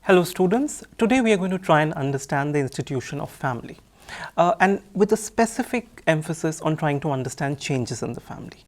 Hello students, today we are going to try and understand the institution of family and with a specific emphasis on trying to understand changes in the family.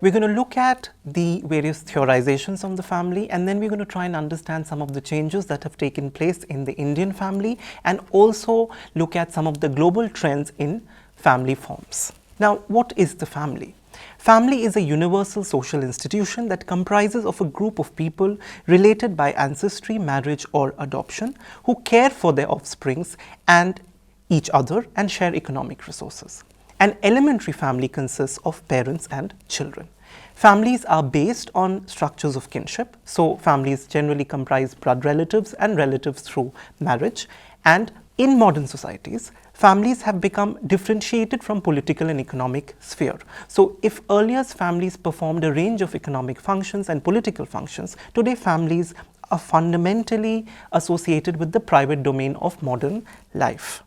We're going to look at the various theorizations of the family, and then we're going to try and understand some of the changes that have taken place in the Indian family and also look at some of the global trends in family forms. Now, what is the family? Family is a universal social institution that comprises of a group of people related by ancestry, marriage or adoption who care for their offsprings and each other and share economic resources. An elementary family consists of parents and children. Families are based on structures of kinship, so families generally comprise blood relatives and relatives through marriage, and in modern societies, families have become differentiated from political and economic sphere. So if earlier families performed a range of economic functions and political functions, today families are fundamentally associated with the private domain of modern life.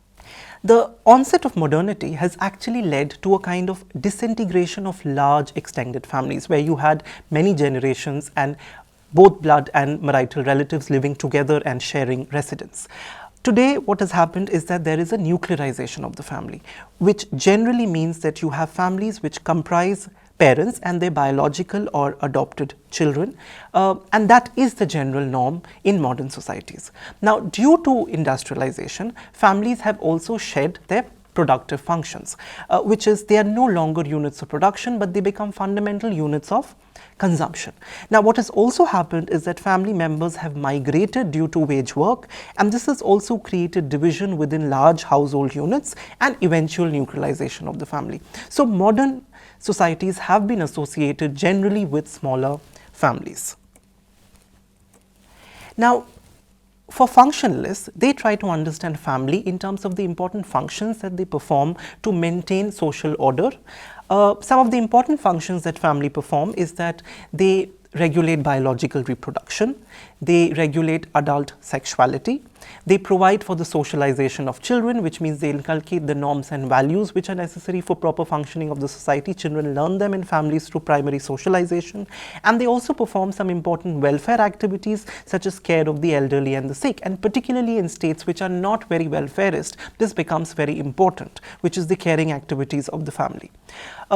The onset of modernity has actually led to a kind of disintegration of large extended families where you had many generations and both blood and marital relatives living together and sharing residence. Today, what has happened is that there is a nuclearization of the family, which generally means that you have families which comprise parents and their biological or adopted children, and that is the general norm in modern societies. Now, due to industrialization, families have also shed their productive functions, which is they are no longer units of production, but they become fundamental units of consumption. Now, what has also happened is that family members have migrated due to wage work, and this has also created division within large household units and eventual nuclearization of the family. So, modern societies have been associated generally with smaller families. Now, for functionalists, they try to understand family in terms of the important functions that they perform to maintain social order. Some of the important functions that family perform is that they regulate biological reproduction, they regulate adult sexuality, they provide for the socialization of children, which means they inculcate the norms and values which are necessary for proper functioning of the society. Children learn them in families through primary socialization, and they also perform some important welfare activities such as care of the elderly and the sick, and particularly in states which are not very welfareist, this becomes very important, which is the caring activities of the family.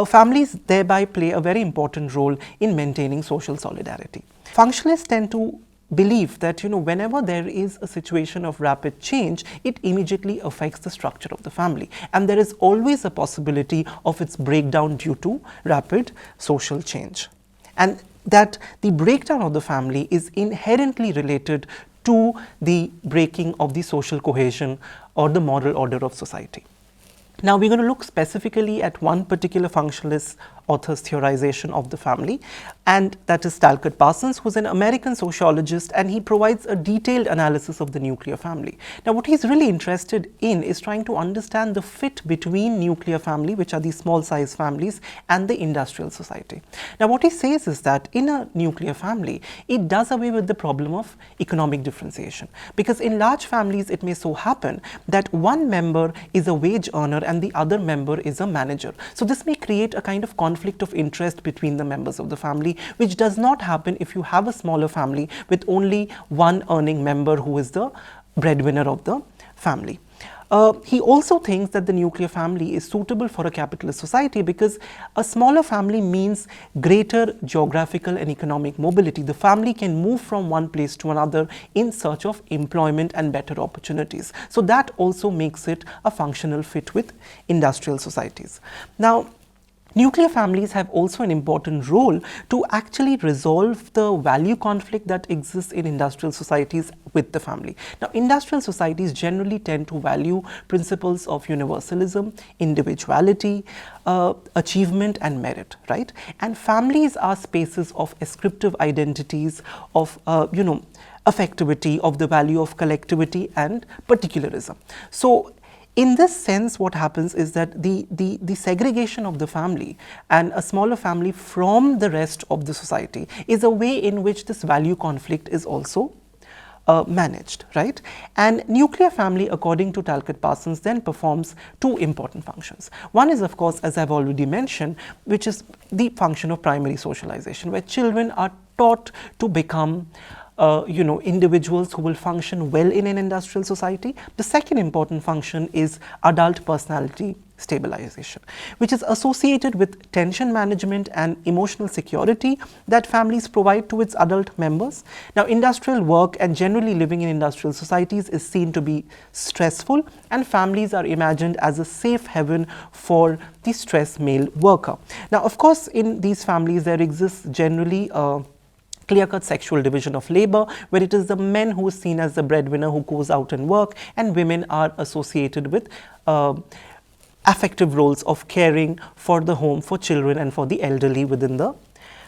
Families thereby play a very important role in maintaining social solidarity. Functionalists tend to believe that whenever there is a situation of rapid change, it immediately affects the structure of the family, and there is always a possibility of its breakdown due to rapid social change, and that the breakdown of the family is inherently related to the breaking of the social cohesion or the moral order of society. Now, we're going to look specifically at one particular functionalist author's theorization of the family, and that is Talcott Parsons, who's an American sociologist, and he provides a detailed analysis of the nuclear family. Now, what he's really interested in is trying to understand the fit between nuclear family, which are these small size families, and the industrial society. Now, what he says is that in a nuclear family, it does away with the problem of economic differentiation, because in large families, it may so happen that one member is a wage earner and the other member is a manager. So this may create a kind of conflict of interest between the members of the family, which does not happen if you have a smaller family with only one earning member who is the breadwinner of the family. He also thinks that the nuclear family is suitable for a capitalist society because a smaller family means greater geographical and economic mobility. The family can move from one place to another in search of employment and better opportunities. So that also makes it a functional fit with industrial societies. Now, nuclear families have also an important role to actually resolve the value conflict that exists in industrial societies with the family. Now, industrial societies generally tend to value principles of universalism, individuality, achievement and merit, right? And families are spaces of ascriptive identities, of affectivity, of the value of collectivity and particularism. So, in this sense, what happens is that the segregation of the family and a smaller family from the rest of the society is a way in which this value conflict is also managed, right? And nuclear family, according to Talcott Parsons, then performs two important functions. One is, of course, as I've already mentioned, which is the function of primary socialization, where children are taught to become individuals who will function well in an industrial society. The second important function is adult personality stabilization, which is associated with tension management and emotional security that families provide to its adult members. Now, industrial work and generally living in industrial societies is seen to be stressful, and families are imagined as a safe haven for the stressed male worker. Now, of course, in these families there exists generally a clear-cut sexual division of labor, where it is the men who is seen as the breadwinner who goes out and work, and women are associated with affective roles of caring for the home, for children, and for the elderly within the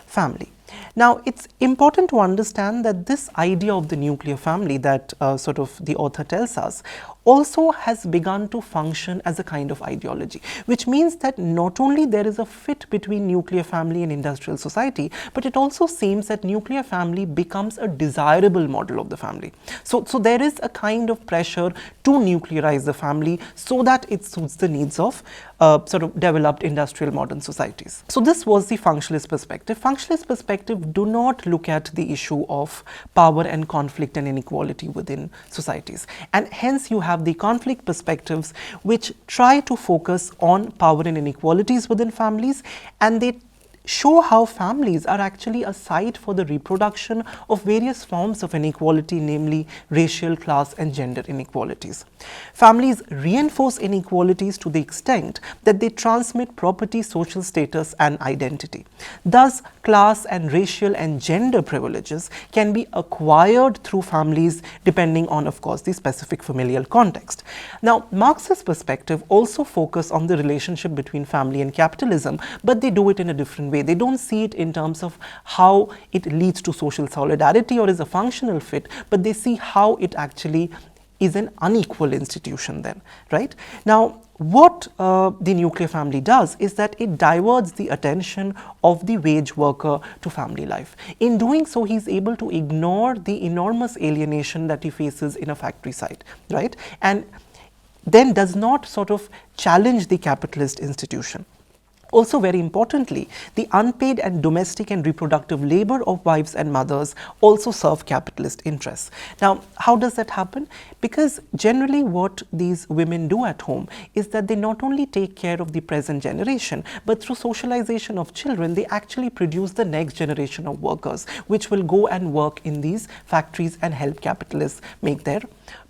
family. Now, it's important to understand that this idea of the nuclear family that sort of the author tells us also has begun to function as a kind of ideology, which means that not only there is a fit between nuclear family and industrial society, but it also seems that nuclear family becomes a desirable model of the family. So there is a kind of pressure to nuclearize the family so that it suits the needs of sort of developed industrial modern societies. So this was the functionalist perspective. Functionalist perspective do not look at the issue of power and conflict and inequality within societies, and hence you have the conflict perspectives which try to focus on power and inequalities within families, and they show how families are actually a site for the reproduction of various forms of inequality, namely racial, class, and gender inequalities. Families reinforce inequalities to the extent that they transmit property, social status, and identity. Thus, class and racial and gender privileges can be acquired through families depending on, of course, the specific familial context. Now, Marxist perspective also focus on the relationship between family and capitalism, but they do it in a different way. They don't see it in terms of how it leads to social solidarity or is a functional fit, but they see how it actually is an unequal institution then, right? Now, what the nuclear family does is that it diverts the attention of the wage worker to family life. In doing so, he is able to ignore the enormous alienation that he faces in a factory site, right? And then does not sort of challenge the capitalist institution. Also, very importantly, the unpaid and domestic and reproductive labor of wives and mothers also serve capitalist interests. Now, how does that happen? Because generally what these women do at home is that they not only take care of the present generation, but through socialization of children, they actually produce the next generation of workers, which will go and work in these factories and help capitalists make their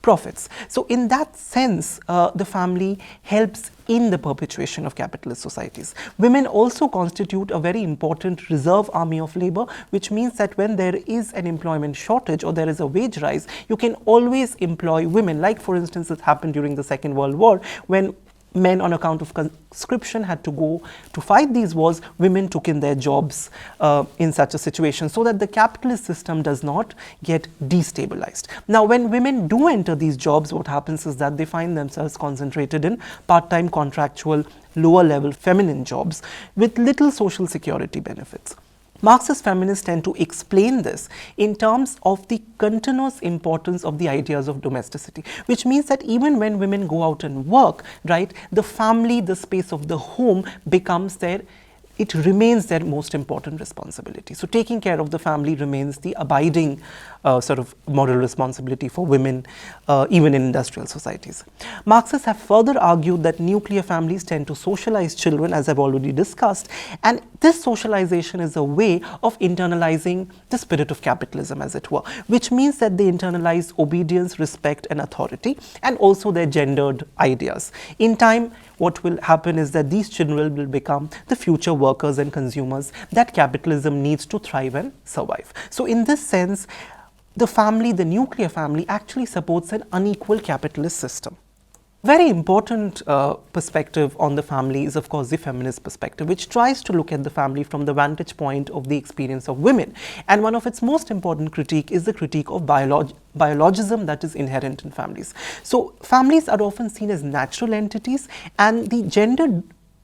profits. So in that sense, the family helps in the perpetuation of capitalist societies. Women also constitute a very important reserve army of labor, which means that when there is an employment shortage or there is a wage rise, you can always employ women. Like, for instance, it happened during the Second World War, when men on account of conscription had to go to fight these wars, women took in their jobs in such a situation, so that the capitalist system does not get destabilized. Now, when women do enter these jobs, what happens is that they find themselves concentrated in part-time, contractual, lower-level feminine jobs with little social security benefits. Marxist feminists tend to explain this in terms of the continuous importance of the ideas of domesticity, which means that even when women go out and work, right, the family, the space of the home becomes it remains their most important responsibility. So taking care of the family remains the abiding sort of moral responsibility for women, even in industrial societies. Marxists have further argued that nuclear families tend to socialize children, as I've already discussed, and this socialization is a way of internalizing the spirit of capitalism, as it were, which means that they internalize obedience, respect, and authority, and also their gendered ideas. In time, what will happen is that these children will become the future workers and consumers that capitalism needs to thrive and survive. So in this sense, the family, the nuclear family, actually supports an unequal capitalist system. Very important perspective on the family is, of course, the feminist perspective, which tries to look at the family from the vantage point of the experience of women. And one of its most important critique is the critique of biologism that is inherent in families. So families are often seen as natural entities, and the gendered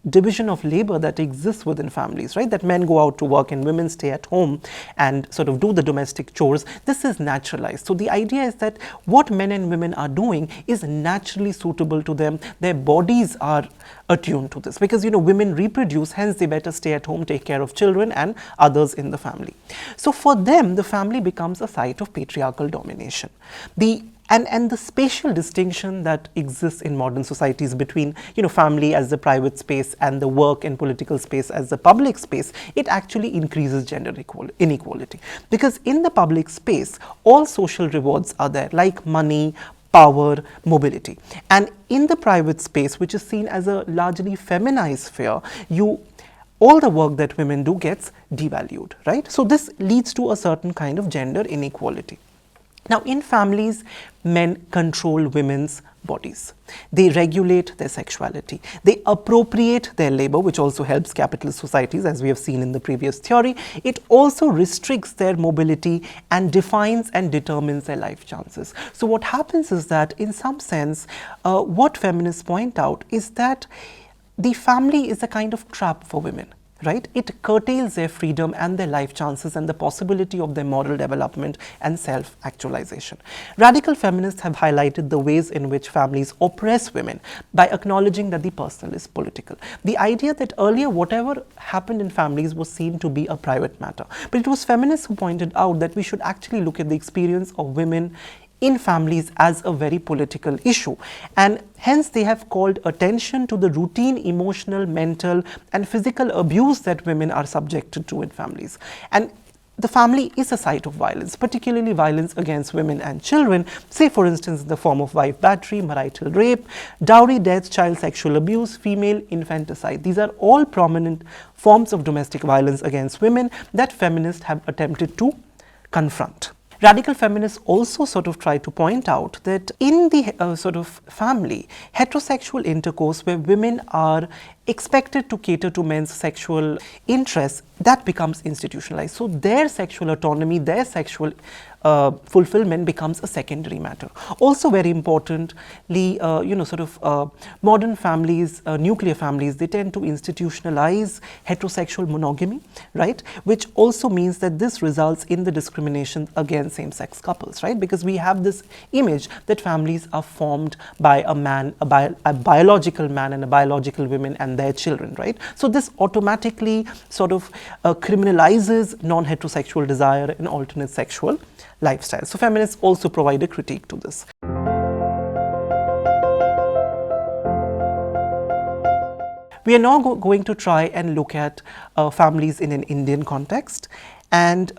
division of labor that exists within families, right? That men go out to work and women stay at home and sort of do the domestic chores. This is naturalized. So the idea is that what men and women are doing is naturally suitable to them. Their bodies are attuned to this because, women reproduce, hence they better stay at home, take care of children and others in the family. So for them, the family becomes a site of patriarchal domination. And the spatial distinction that exists in modern societies between, family as the private space and the work and political space as the public space, it actually increases gender inequality. Because in the public space, all social rewards are there, like money, power, mobility. And in the private space, which is seen as a largely feminized sphere, all the work that women do gets devalued, right? So this leads to a certain kind of gender inequality. Now, in families, men control women's bodies. They regulate their sexuality. They appropriate their labor, which also helps capitalist societies, as we have seen in the previous theory. It also restricts their mobility and defines and determines their life chances. So what happens is that, in some sense, what feminists point out is that the family is a kind of trap for women. Right? It curtails their freedom and their life chances and the possibility of their moral development and self-actualization. Radical feminists have highlighted the ways in which families oppress women by acknowledging that the personal is political. The idea that earlier whatever happened in families was seen to be a private matter. But it was feminists who pointed out that we should actually look at the experience of women in families as a very political issue, and hence they have called attention to the routine emotional, mental and physical abuse that women are subjected to in families. And the family is a site of violence, particularly violence against women and children, say for instance in the form of wife battery, marital rape, dowry deaths, child sexual abuse, female infanticide. These are all prominent forms of domestic violence against women that feminists have attempted to confront. Radical feminists also sort of try to point out that in the sort of family, heterosexual intercourse where women are expected to cater to men's sexual interests, that becomes institutionalized. So their sexual autonomy, their sexual fulfillment becomes a secondary matter. Also very importantly, modern families, nuclear families, they tend to institutionalize heterosexual monogamy, right? Which also means that this results in the discrimination against same-sex couples, right? Because we have this image that families are formed by a man, a biological man and a biological woman and their children, right? So this automatically sort of criminalizes non-heterosexual desire and alternate sexual lifestyle. So feminists also provide a critique to this. We are now going to try and look at families in an Indian context, and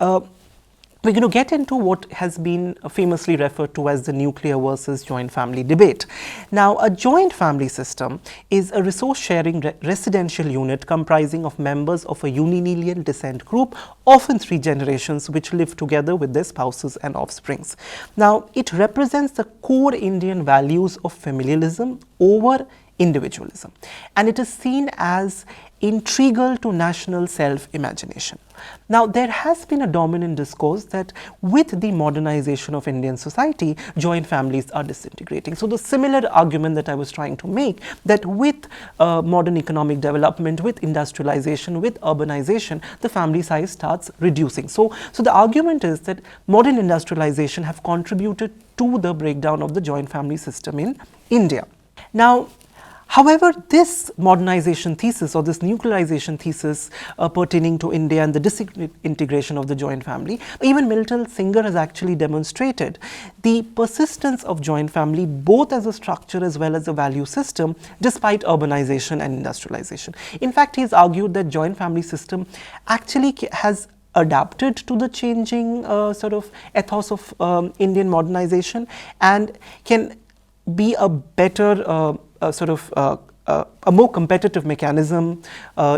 we're going to get into what has been famously referred to as the nuclear versus joint family debate. Now, a joint family system is a resource-sharing residential unit comprising of members of a unilineal descent group, often 3 generations, which live together with their spouses and offsprings. Now, it represents the core Indian values of familialism over individualism, and it is seen as integral to national self-imagination. Now, there has been a dominant discourse that with the modernization of Indian society, joint families are disintegrating. So the similar argument that I was trying to make, that with modern economic development, with industrialization, with urbanization, the family size starts reducing. So the argument is that modern industrialization have contributed to the breakdown of the joint family system in India. Now, however, this modernization thesis or this nuclearization thesis pertaining to India and the disintegration of the joint family, even Milton Singer has actually demonstrated the persistence of joint family both as a structure as well as a value system despite urbanization and industrialization. In fact, he has argued that joint family system actually has adapted to the changing sort of ethos of Indian modernization and can be a better a more competitive mechanism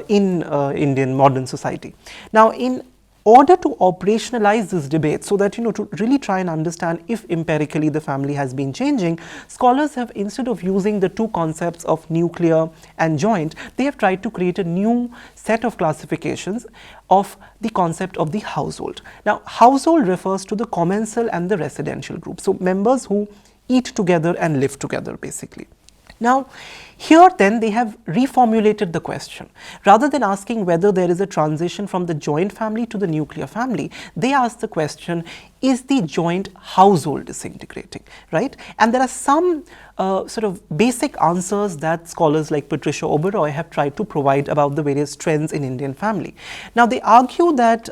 in Indian modern society. Now, in order to operationalize this debate so that, to really try and understand if empirically the family has been changing, scholars have, instead of using the 2 concepts of nuclear and joint, they have tried to create a new set of classifications of the concept of the household. Now, household refers to the commensal and the residential group. So members who eat together and live together, basically. Now, here then they have reformulated the question. Rather than asking whether there is a transition from the joint family to the nuclear family, they ask the question, is the joint household disintegrating, right? And there are some sort of basic answers that scholars like Patricia Oberoi have tried to provide about the various trends in Indian family. Now, they argue that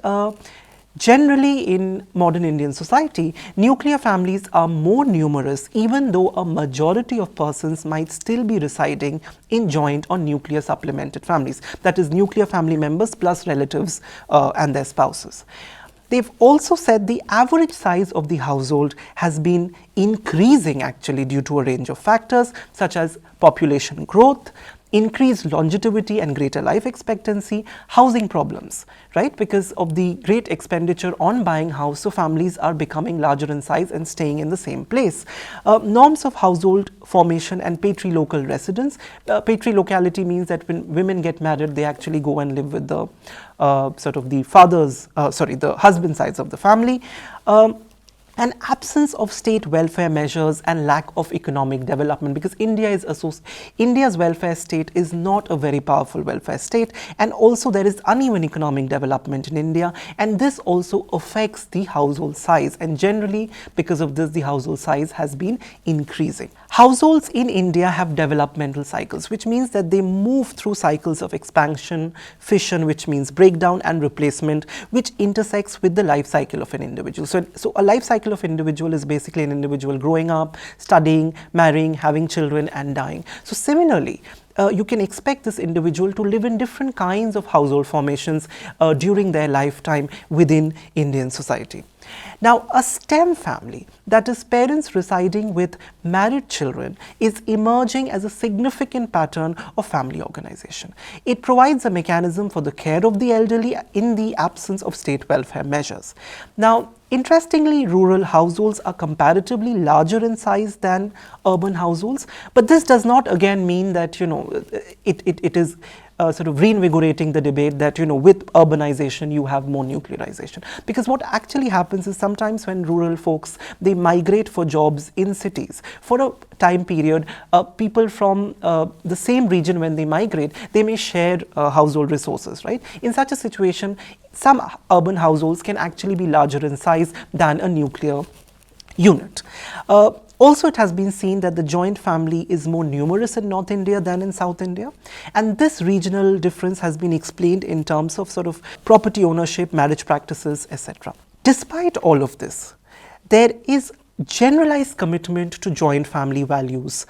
generally, in modern Indian society, nuclear families are more numerous, even though a majority of persons might still be residing in joint or nuclear supplemented families, that is, nuclear family members plus relatives and their spouses. They've also said the average size of the household has been increasing actually due to a range of factors such as population growth, increased longevity and greater life expectancy, housing problems, right? Because of the great expenditure on buying house, so families are becoming larger in size and staying in the same place. Norms of household formation and patrilocal residence. Patrilocality means that when women get married, they actually go and live with the sort of the the husband sides of the family. An absence of state welfare measures and lack of economic development, because India's welfare state is not a very powerful welfare state, and also there is uneven economic development in India, and this also affects the household size, and generally because of this the household size has been increasing. Households in India have developmental cycles, which means that they move through cycles of expansion, fission, which means breakdown, and replacement, which intersects with the life cycle of an individual. So a life cycle of individual is basically an individual growing up, studying, marrying, having children, and dying. So similarly, you can expect this individual to live in different kinds of household formations during their lifetime within Indian society. Now, a STEM family, that is parents residing with married children, is emerging as a significant pattern of family organization. It provides a mechanism for the care of the elderly in the absence of state welfare measures. Now, interestingly, rural households are comparatively larger in size than urban households, but this does not again mean that, it is sort of reinvigorating the debate that, with urbanization you have more nuclearization. Because what actually happens is sometimes when rural folks, they migrate for jobs in cities, for a time period, people from the same region, when they migrate, they may share household resources, right? In such a situation, some urban households can actually be larger in size than a nuclear unit. Also, it has been seen that the joint family is more numerous in North India than in South India, and this regional difference has been explained in terms of sort of property ownership, marriage practices, etc. Despite all of this, there is generalized commitment to joint family values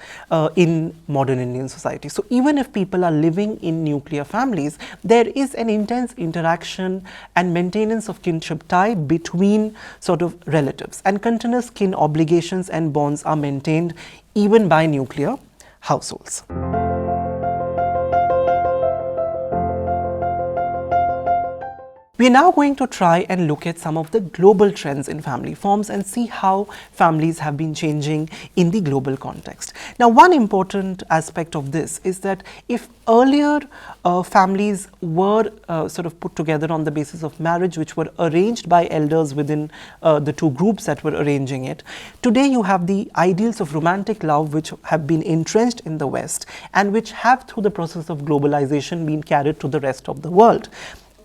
in modern Indian society. So even if people are living in nuclear families, there is an intense interaction and maintenance of kinship tie between sort of relatives, and continuous kin obligations and bonds are maintained even by nuclear households. We are now going to try and look at some of the global trends in family forms and see how families have been changing in the global context. Now, one important aspect of this is that if earlier families were sort of put together on the basis of marriage, which were arranged by elders within the two groups that were arranging it, today you have the ideals of romantic love which have been entrenched in the West and which have, through the process of globalization, been carried to the rest of the world.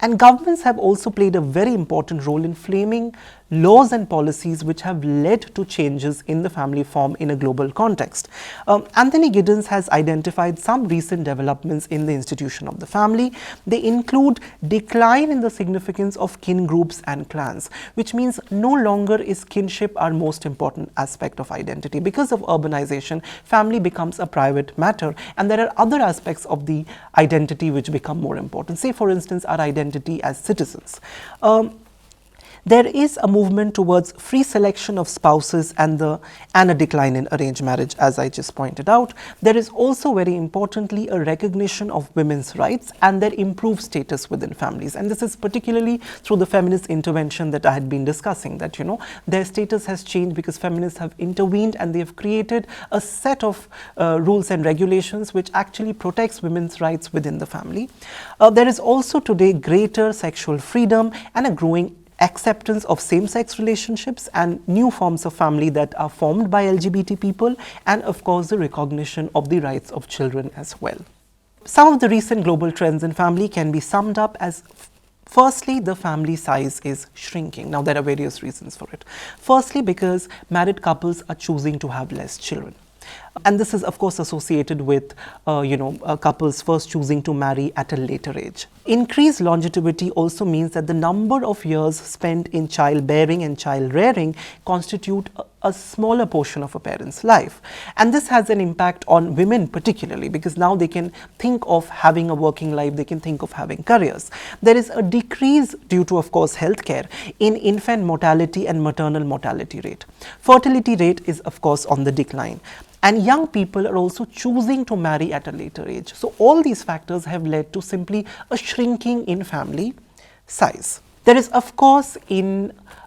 And governments have also played a very important role in framing laws and policies which have led to changes in the family form in a global context. Anthony Giddens has identified some recent developments in the institution of the family. They include decline in the significance of kin groups and clans, which means no longer is kinship our most important aspect of identity. Because of urbanization, family becomes a private matter, and there are other aspects of the identity which become more important. Say, for instance, our identity as citizens. There is a movement towards free selection of spouses and a decline in arranged marriage, as I just pointed out. There is also, very importantly, a recognition of women's rights and their improved status within families. And this is particularly through the feminist intervention that I had been discussing, that, their status has changed because feminists have intervened and they have created a set of rules and regulations which actually protects women's rights within the family. There is also today greater sexual freedom and a growing acceptance of same-sex relationships and new forms of family that are formed by LGBT people, and of course the recognition of the rights of children as well. Some of the recent global trends in family can be summed up as, firstly, the family size is shrinking. Now, there are various reasons for it. Firstly, because married couples are choosing to have less children. And this is, of course, associated with, couples first choosing to marry at a later age. Increased longevity also means that the number of years spent in childbearing and child rearing constitute a smaller portion of a parent's life. And this has an impact on women particularly, because now they can think of having a working life, they can think of having careers. There is a decrease due to, of course, healthcare in infant mortality and maternal mortality rate. Fertility rate is, of course, on the decline. And young people are also choosing to marry at a later age. So all these factors have led to simply a shrinking in family size. There is, of course,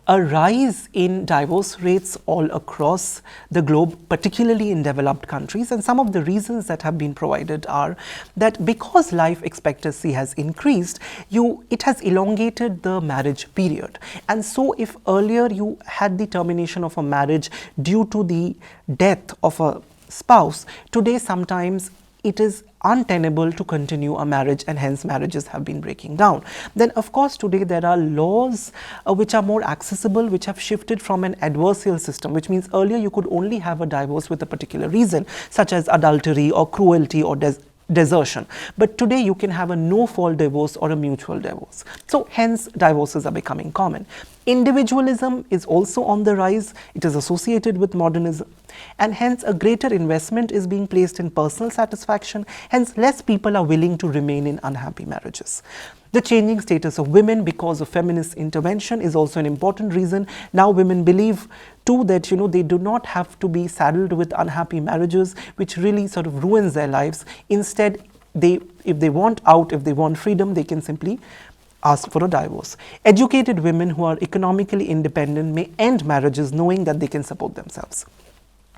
a rise in divorce rates all across the globe, particularly in developed countries. And some of the reasons that have been provided are that because life expectancy has increased, it has elongated the marriage period. And so if earlier you had the termination of a marriage due to the death of a spouse, today sometimes it is untenable to continue a marriage, and hence marriages have been breaking down. Then, of course, today there are laws which are more accessible, which have shifted from an adversarial system, which means earlier you could only have a divorce with a particular reason, such as adultery or cruelty or desertion. But today you can have a no-fault divorce or a mutual divorce. So hence divorces are becoming common. Individualism is also on the rise. It is associated with modernism, and hence a greater investment is being placed in personal satisfaction. Hence less people are willing to remain in unhappy marriages. The changing status of women because of feminist intervention is also an important reason. Now women believe too that they do not have to be saddled with unhappy marriages, which really sort of ruins their lives. Instead, if they want out, if they want freedom, they can simply ask for a divorce. Educated women who are economically independent may end marriages knowing that they can support themselves.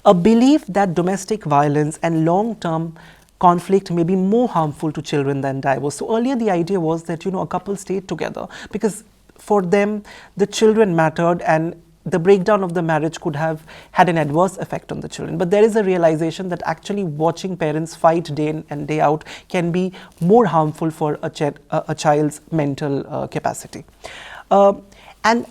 A belief that domestic violence and long-term conflict may be more harmful to children than divorce. So earlier the idea was that a couple stayed together because for them the children mattered, and the breakdown of the marriage could have had an adverse effect on the children. But there is a realization that actually watching parents fight day in and day out can be more harmful for a child's mental capacity. And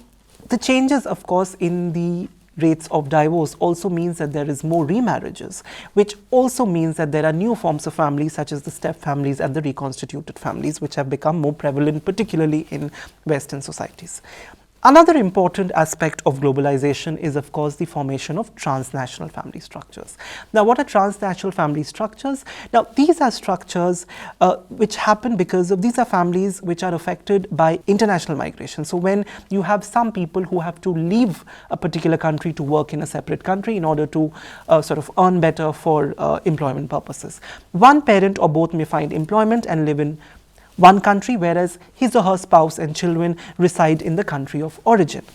the changes, of course, in the rates of divorce also means that there is more remarriages, which also means that there are new forms of families such as the step families and the reconstituted families, which have become more prevalent, particularly in Western societies. Another important aspect of globalization is, of course, the formation of transnational family structures. Now, what are transnational family structures? Now, these are structures which happen because of, these are families which are affected by international migration. So, when you have some people who have to leave a particular country to work in a separate country in order to sort of earn better for employment purposes. One parent or both may find employment and live in one country, whereas his or her spouse and children reside in the country of origin.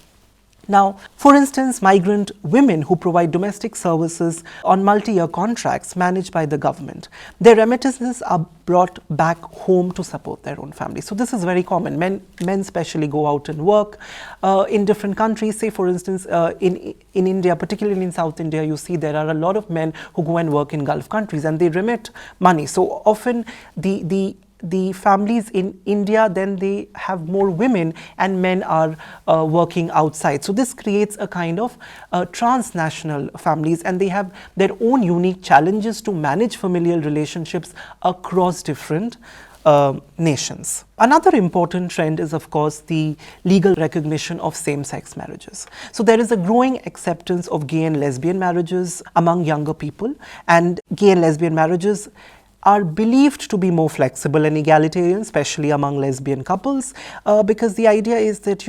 Now, for instance, migrant women who provide domestic services on multi-year contracts managed by the government, their remittances are brought back home to support their own family. So this is very common. Men especially go out and work in different countries. Say, for instance, in India, particularly in South India, you see there are a lot of men who go and work in Gulf countries and they remit money. So often the families in India, then they have more women and men are working outside. So this creates a kind of transnational families, and they have their own unique challenges to manage familial relationships across different nations. Another important trend is, of course, the legal recognition of same-sex marriages. So there is a growing acceptance of gay and lesbian marriages among younger people, and gay and lesbian marriages are believed to be more flexible and egalitarian, especially among lesbian couples, because the idea is that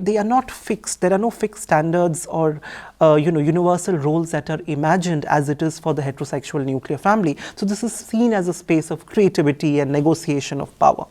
they are not fixed. There are no fixed standards or universal roles that are imagined as it is for the heterosexual nuclear family. So this is seen as a space of creativity and negotiation of power.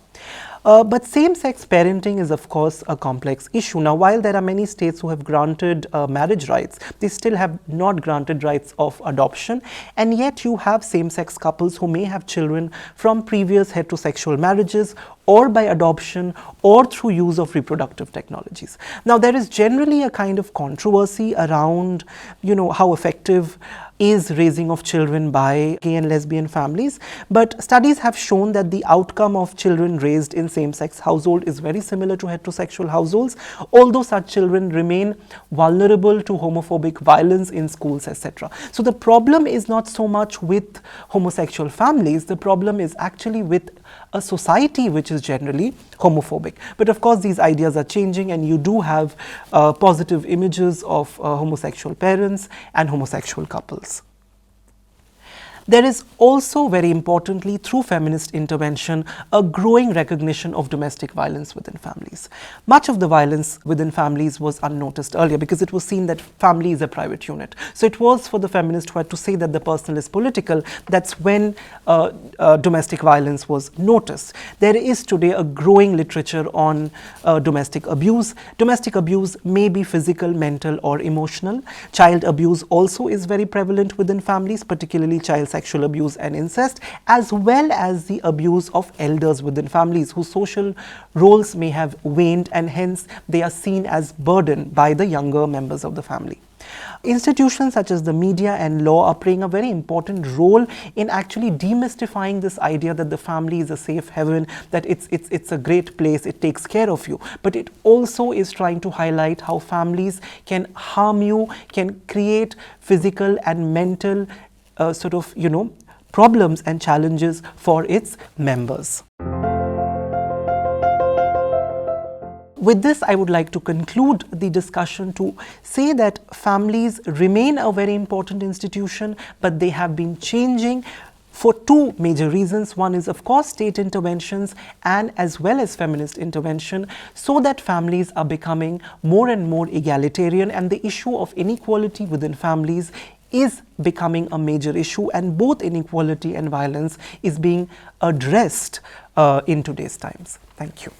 But same-sex parenting is of course a complex issue. Now, while there are many states who have granted marriage rights, they still have not granted rights of adoption, and yet you have same-sex couples who may have children from previous heterosexual marriages or by adoption or through use of reproductive technologies. Now, there is generally a kind of controversy around, how effective is raising of children by gay and lesbian families, but studies have shown that the outcome of children raised in same-sex household is very similar to heterosexual households, although such children remain vulnerable to homophobic violence in schools, etc. So the problem is not so much with homosexual families, the problem is actually with a society which is generally homophobic. But of course these ideas are changing, and you do have positive images of homosexual parents and homosexual couples. There is also, very importantly, through feminist intervention, a growing recognition of domestic violence within families. Much of the violence within families was unnoticed earlier because it was seen that family is a private unit. So it was for the feminist who had to say that the personal is political, that's when domestic violence was noticed. There is today a growing literature on domestic abuse. Domestic abuse may be physical, mental or emotional. Child abuse also is very prevalent within families, particularly child sexual abuse and incest, as well as the abuse of elders within families whose social roles may have waned, and hence they are seen as burden by the younger members of the family. Institutions such as the media and law are playing a very important role in actually demystifying this idea that the family is a safe haven, that it's a great place, it takes care of you. But it also is trying to highlight how families can harm you, can create physical and mental problems and challenges for its members. With this, I would like to conclude the discussion to say that families remain a very important institution, but they have been changing for two major reasons. One is, of course, state interventions and as well as feminist intervention, so that families are becoming more and more egalitarian, and the issue of inequality within families is becoming a major issue, and both inequality and violence is being addressed in today's times. Thank you.